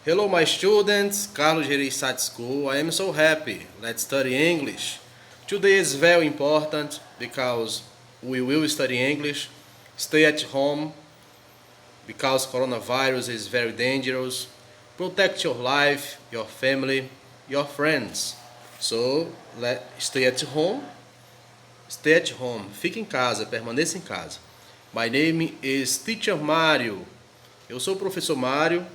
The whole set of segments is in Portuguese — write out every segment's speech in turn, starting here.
Hello my students, Carlos Gereissati School. I am so happy. Let's study English. Today is very important because we will study English. Stay at home because coronavirus is very dangerous. Protect your life, your family, your friends. So, stay at home. Stay at home. Fique em casa, permaneça em casa. My name is Teacher Mário. Eu sou o professor Mário,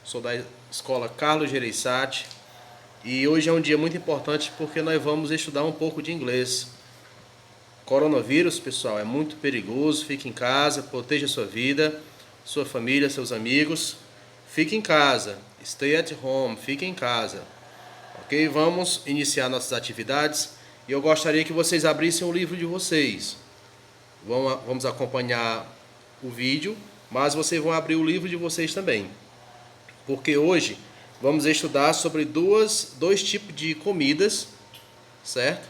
sou da escola Carlos Gereissati e hoje é um dia muito importante porque nós vamos estudar um pouco de inglês. Coronavírus, pessoal, é muito perigoso. Fique em casa, proteja sua vida, sua família, seus amigos. Fique em casa, stay at home, fique em casa. Ok? Vamos iniciar nossas atividades e eu gostaria que vocês abrissem o livro de vocês. Vamos acompanhar o vídeo, mas vocês vão abrir o livro de vocês também. Porque hoje vamos estudar sobre dois tipos de comidas, certo?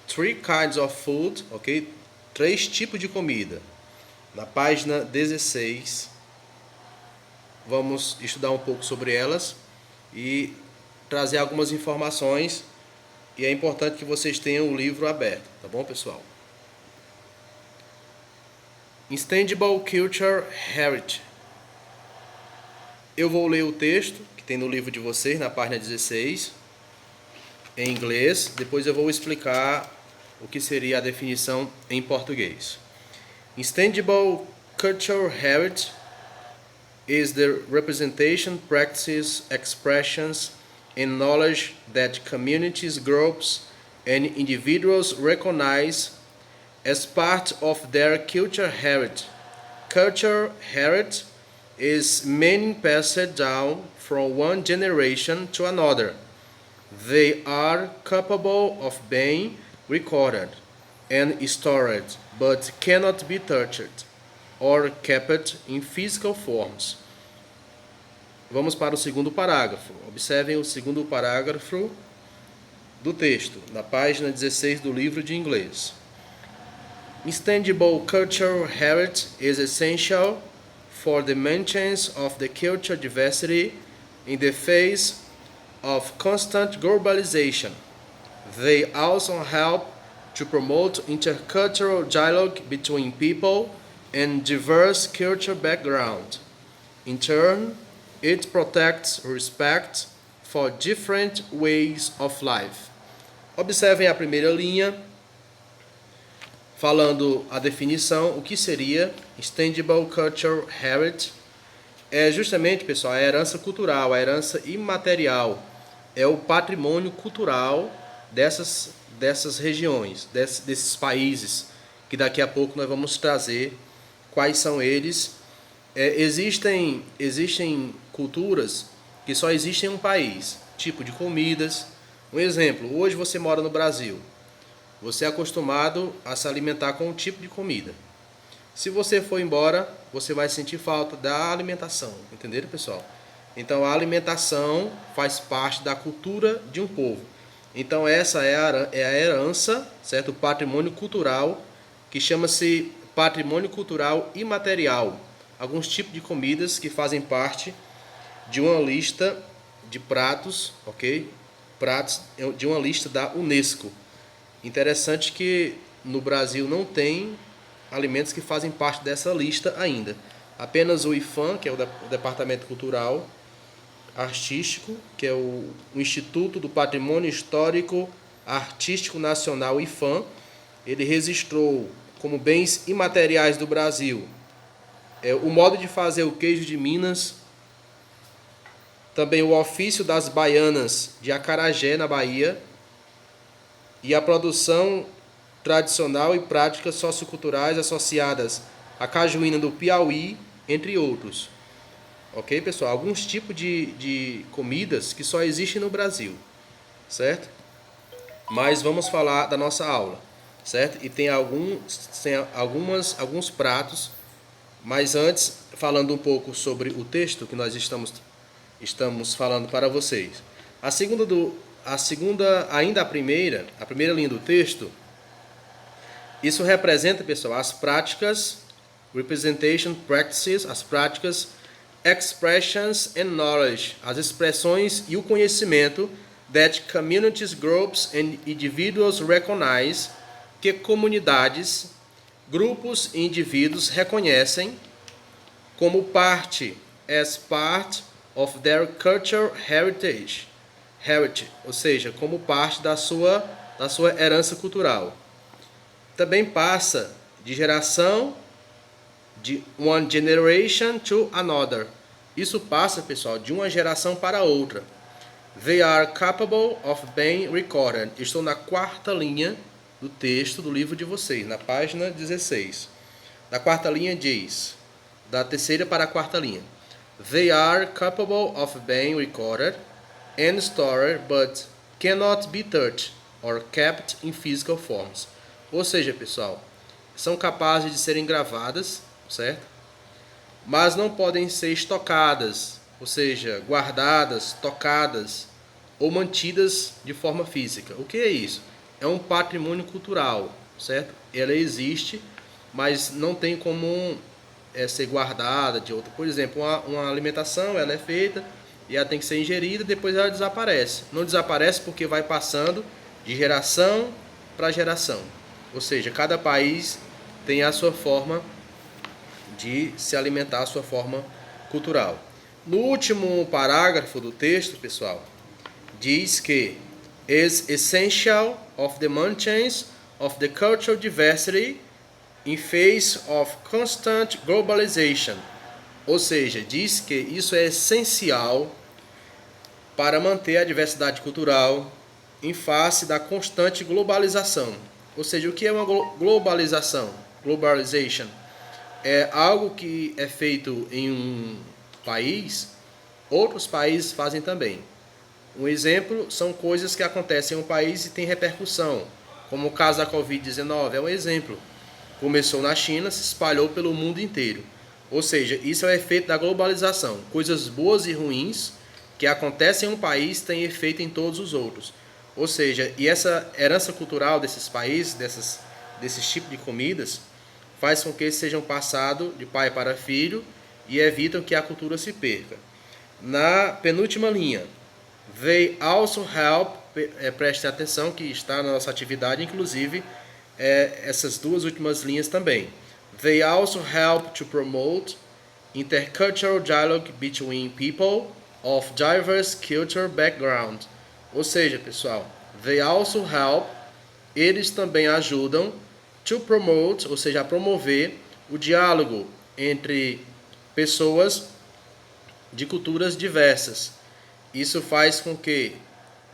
Three kinds of food, ok? 3 tipos de comida. Na página 16, vamos estudar um pouco sobre elas e trazer algumas informações. E é importante que vocês tenham o livro aberto, tá bom, pessoal? Intangible Cultural Heritage. Eu vou ler o texto que tem no livro de vocês, na página 16, em inglês. Depois eu vou explicar o que seria a definição em português. Intangible Cultural Heritage is the representation, practices, expressions, and knowledge that communities, groups, and individuals recognize as part of their cultural heritage. Cultural heritage is meaning passed down from one generation to another. They are capable of being recorded and stored, but cannot be touched or kept in physical forms. Vamos para o segundo parágrafo. Observem o segundo parágrafo do texto, na página 16 do livro de inglês. Intangible cultural heritage is essential for the maintenance of the cultural diversity in the face of constant globalization. They also help to promote intercultural dialogue between people and diverse cultural backgrounds. In turn, it protects respect for different ways of life. Observem a primeira linha, falando a definição, o que seria Intangible Cultural Heritage. É justamente, pessoal, a herança cultural, a herança imaterial. É o patrimônio cultural dessas regiões, desses países, que daqui a pouco nós vamos trazer quais são eles. Existem culturas que só existem em um país, tipo de comidas. Um exemplo, hoje você mora no Brasil. Você é acostumado a se alimentar com um tipo de comida. Se você for embora, você vai sentir falta da alimentação. Entenderam, pessoal? Então, a alimentação faz parte da cultura de um povo. Então, essa é a herança, certo? O patrimônio cultural, que chama-se patrimônio cultural imaterial. Alguns tipos de comidas que fazem parte de uma lista de pratos, ok? Pratos de uma lista da Unesco. Interessante que no Brasil não tem alimentos que fazem parte dessa lista ainda. Apenas o IPHAN, que é o Departamento Cultural Artístico, que é o Instituto do Patrimônio Histórico Artístico Nacional IPHAN, ele registrou como bens imateriais do Brasil o modo de fazer o queijo de Minas, também o ofício das baianas de Acarajé, na Bahia, e a produção tradicional e práticas socioculturais associadas à cajuína do Piauí, entre outros. Ok, pessoal? Alguns tipos de comidas que só existem no Brasil, certo? Mas vamos falar da nossa aula, certo? E tem alguns pratos, mas antes, falando um pouco sobre o texto que nós estamos falando para vocês. A primeira linha do texto, isso representa, pessoal, as práticas, representation practices, as práticas expressions and knowledge, as expressões e o conhecimento that communities, groups and individuals recognize, que comunidades, grupos e indivíduos reconhecem como parte, as part of their cultural heritage, ou seja, como parte da sua herança cultural. Também passa de geração, de one generation to another. Isso passa, pessoal, de uma geração para outra. They are capable of being recorded. Estou na quarta linha do texto do livro de vocês, na página 16. Na quarta linha diz, da terceira para a quarta linha, they are capable of being recorded and stored, but cannot be touched or kept in physical forms. Ou seja, pessoal, são capazes de serem gravadas, certo? Mas não podem ser estocadas, ou seja, guardadas, tocadas ou mantidas de forma física. O que é isso? É um patrimônio cultural, certo? Ela existe, mas não tem como ser guardada de outra. Por exemplo, uma alimentação, ela é feita e ela tem que ser ingerida, depois ela desaparece. Não desaparece porque vai passando de geração para geração. Ou seja, cada país tem a sua forma de se alimentar, a sua forma cultural. No último parágrafo do texto, pessoal, diz que is essential of the maintenance of the cultural diversity in face of constant globalization. Ou seja, diz que isso é essencial para manter a diversidade cultural em face da constante globalização. Ou seja, o que é uma globalização? Globalization é algo que é feito em um país, outros países fazem também. Um exemplo são coisas que acontecem em um país e tem repercussão, como o caso da Covid-19 é um exemplo. Começou na China, se espalhou pelo mundo inteiro. Ou seja, isso é o efeito da globalização. Coisas boas e ruins que acontecem em um país têm efeito em todos os outros. Ou seja, e essa herança cultural desses países, desses tipos de comidas, faz com que eles sejam passados de pai para filho e evitam que a cultura se perca. Na penúltima linha, they also help, prestem atenção que está na nossa atividade, inclusive essas duas últimas linhas também. They also help to promote intercultural dialogue between people of diverse cultural background. Ou seja, pessoal, they also help, eles também ajudam to promote, ou seja, a promover o diálogo entre pessoas de culturas diversas. Isso faz com que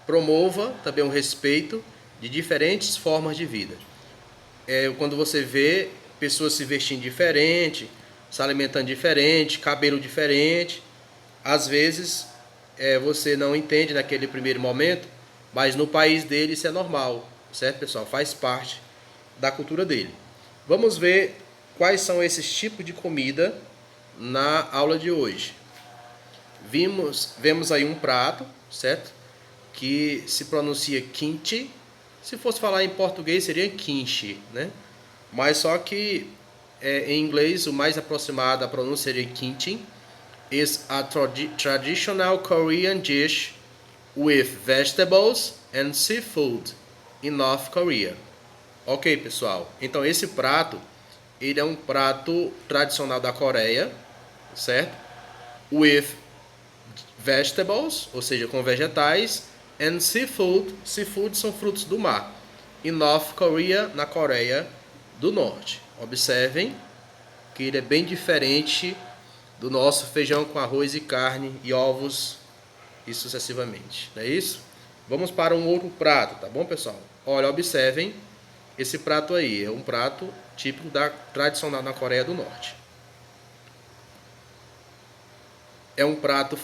promova também o respeito de diferentes formas de vida. Quando você vê pessoas se vestindo diferente, se alimentando diferente, cabelo diferente, às vezes você não entende naquele primeiro momento, mas no país dele isso é normal, certo, pessoal? Faz parte da cultura dele. Vamos ver quais são esses tipos de comida na aula de hoje. Vemos aí um prato, certo? Que se pronuncia kimchi. Se fosse falar em português seria kimchi, né? Mas só que em inglês o mais aproximado à pronúncia seria kimchi. Is a traditional Korean dish with vegetables and seafood in North Korea. Ok, pessoal. Então esse prato, ele é um prato tradicional da Coreia, certo? With vegetables, ou seja, com vegetais, and seafood. Seafood são frutos do mar. In North Korea, na Coreia do Norte. Observem que ele é bem diferente do nosso feijão com arroz e carne e ovos e sucessivamente. Não é isso? Vamos para um outro prato, tá bom, pessoal? Olha, observem esse prato aí. É um prato típico tradicional na Coreia do Norte. É um prato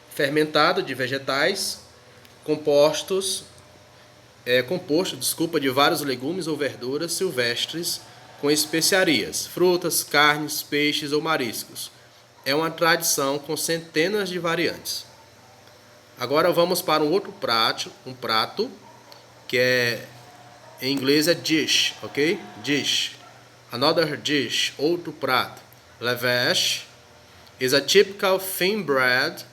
fermentado de vegetais composto de vários legumes ou verduras silvestres com especiarias, frutas, carnes, peixes ou mariscos. É uma tradição com centenas de variantes. Agora vamos para um outro prato, que em inglês é dish, ok? Dish. Another dish, outro prato. Lavash. is a typical thin bread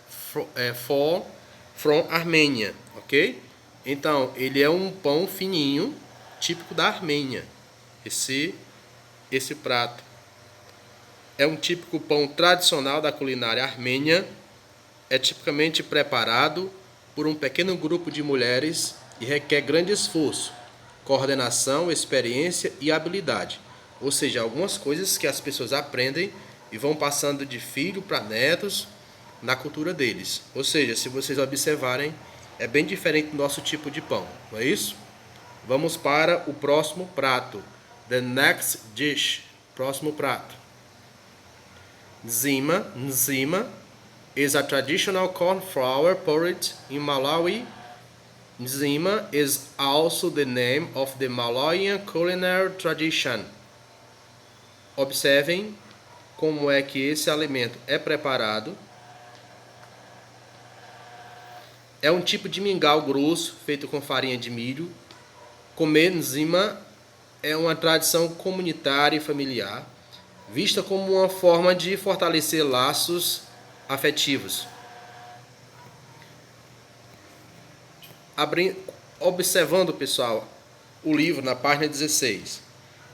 from Armênia, ok? Então, ele é um pão fininho, típico da Armênia. Esse prato é um típico pão tradicional da culinária armênia. É tipicamente preparado por um pequeno grupo de mulheres e requer grande esforço, coordenação, experiência e habilidade. Ou seja, algumas coisas que as pessoas aprendem e vão passando de filho para netos na cultura deles. Ou seja, se vocês observarem, é bem diferente do nosso tipo de pão, não é isso? Vamos para o próximo prato. The next dish. Próximo prato. Nzima is a traditional corn flour porridge in Malawi. Nzima is also the name of the Malawian culinary tradition. Observem como é que esse alimento é preparado. É um tipo de mingau grosso feito com farinha de milho. Comer nzima é uma tradição comunitária e familiar, vista como uma forma de fortalecer laços afetivos. Observando, pessoal, o livro na página 16,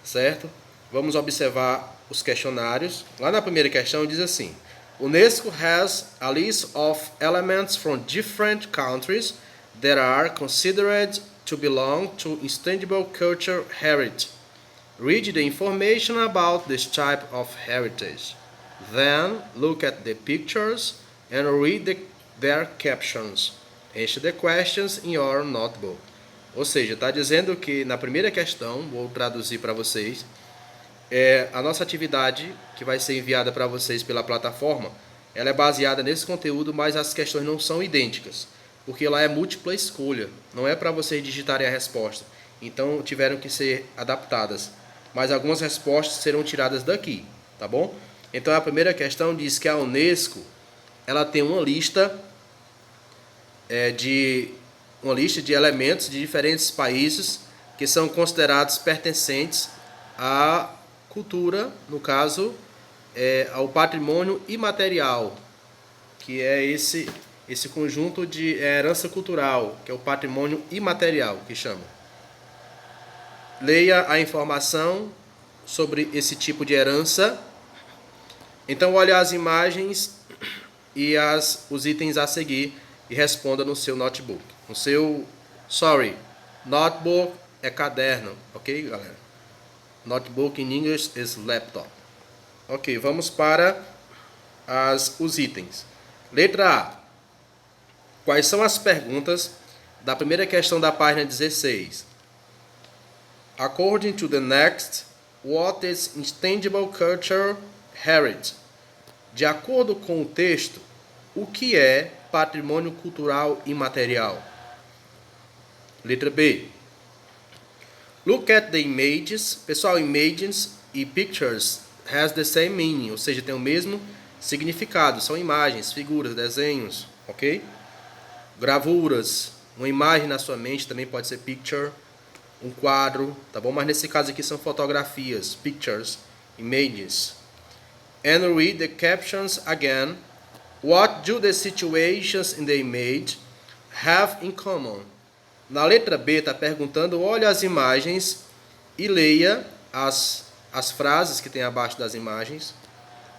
certo? Vamos observar os questionários. Lá na primeira questão diz assim: UNESCO has a list of elements from different countries that are considered to belong to intangible cultural heritage. Read the information about this type of heritage. Then look at the pictures and read their captions. Answer the questions in your notebook. Ou seja, está dizendo que na primeira questão, vou traduzir para vocês, a nossa atividade que vai ser enviada para vocês pela plataforma, ela é baseada nesse conteúdo, mas as questões não são idênticas, porque lá é múltipla escolha, não é para vocês digitarem a resposta. Então tiveram que ser adaptadas, mas algumas respostas serão tiradas daqui, tá bom? Então a primeira questão diz que a UNESCO ela tem uma lista de elementos de diferentes países que são considerados pertencentes à cultura, no caso, ao patrimônio imaterial, que é esse conjunto de herança cultural, que é o patrimônio imaterial, que chama. Leia a informação sobre esse tipo de herança. Então, olhe as imagens e os itens a seguir e responda no seu notebook. Notebook é caderno, ok, galera? Notebook in English is laptop. Ok, vamos para os itens. Letra A. Quais são as perguntas da primeira questão da página 16? According to the next, what is intangible cultural heritage? De acordo com o texto, o que é patrimônio cultural imaterial? Letra B. Look at the images. Pessoal, images e pictures has the same meaning, ou seja, tem o mesmo significado. São imagens, figuras, desenhos, ok? Gravuras. Uma imagem na sua mente também pode ser picture. Um quadro, tá bom? Mas nesse caso aqui são fotografias, pictures, images. And read the captions again. What do the situations in the image have in common? Na letra B está perguntando, olhe as imagens e leia as frases que tem abaixo das imagens.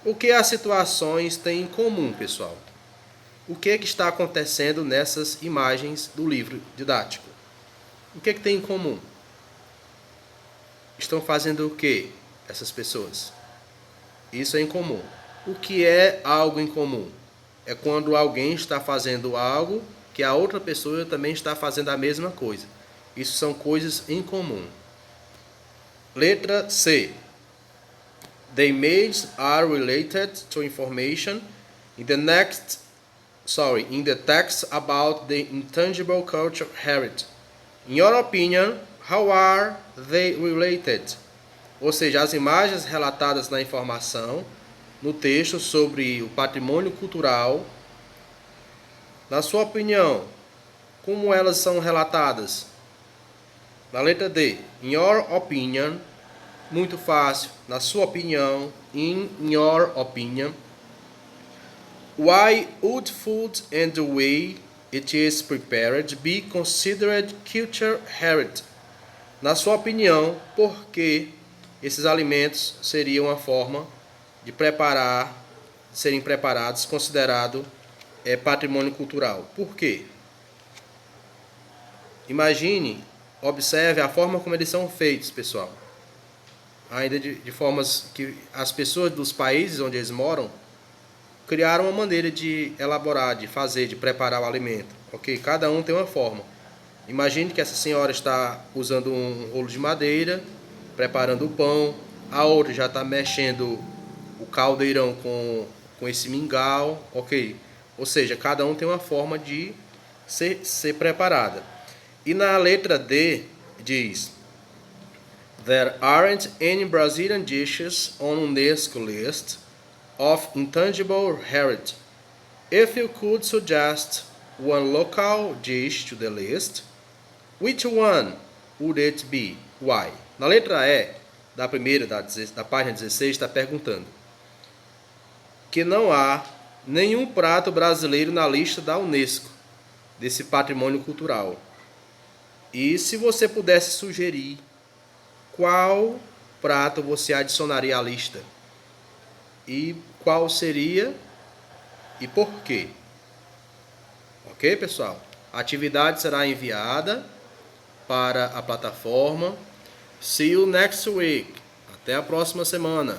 O que as situações têm em comum, pessoal? O que está acontecendo nessas imagens do livro didático? O que tem em comum? Estão fazendo o que essas pessoas? Isso é em comum. O que é algo em comum? É quando alguém está fazendo algo que a outra pessoa também está fazendo a mesma coisa. Isso são coisas em comum. Letra C. The images are related to information in the text about the intangible cultural heritage. In your opinion, how are they related? Ou seja, as imagens relatadas na informação, no texto sobre o patrimônio cultural, na sua opinião, como elas são relatadas? Na letra D, in your opinion, muito fácil, na sua opinião, in your opinion. Why would food and the way it is prepared be considered cultural heritage? Na sua opinião, por que esses alimentos seriam uma forma de serem preparados, considerado patrimônio cultural? Por quê? Imagine, observe a forma como eles são feitos, pessoal. Ainda de formas que as pessoas dos países onde eles moram criaram uma maneira de elaborar, de fazer, de preparar o alimento. Ok? Cada um tem uma forma. Imagine que essa senhora está usando um rolo de madeira, preparando o pão. A outra já está mexendo o caldeirão com esse mingau. Ok? Ou seja, cada um tem uma forma de ser preparada. E na letra D diz: There aren't any Brazilian dishes on UNESCO list of intangible heritage. If you could suggest one local dish to the list, which one would it be? Why? Na letra E, da primeira, da página 16, está perguntando que não há nenhum prato brasileiro na lista da UNESCO, desse patrimônio cultural. E se você pudesse sugerir, qual prato você adicionaria à lista? E qual seria e por quê? Ok, pessoal? A atividade será enviada para a plataforma. See you next week. Até a próxima semana.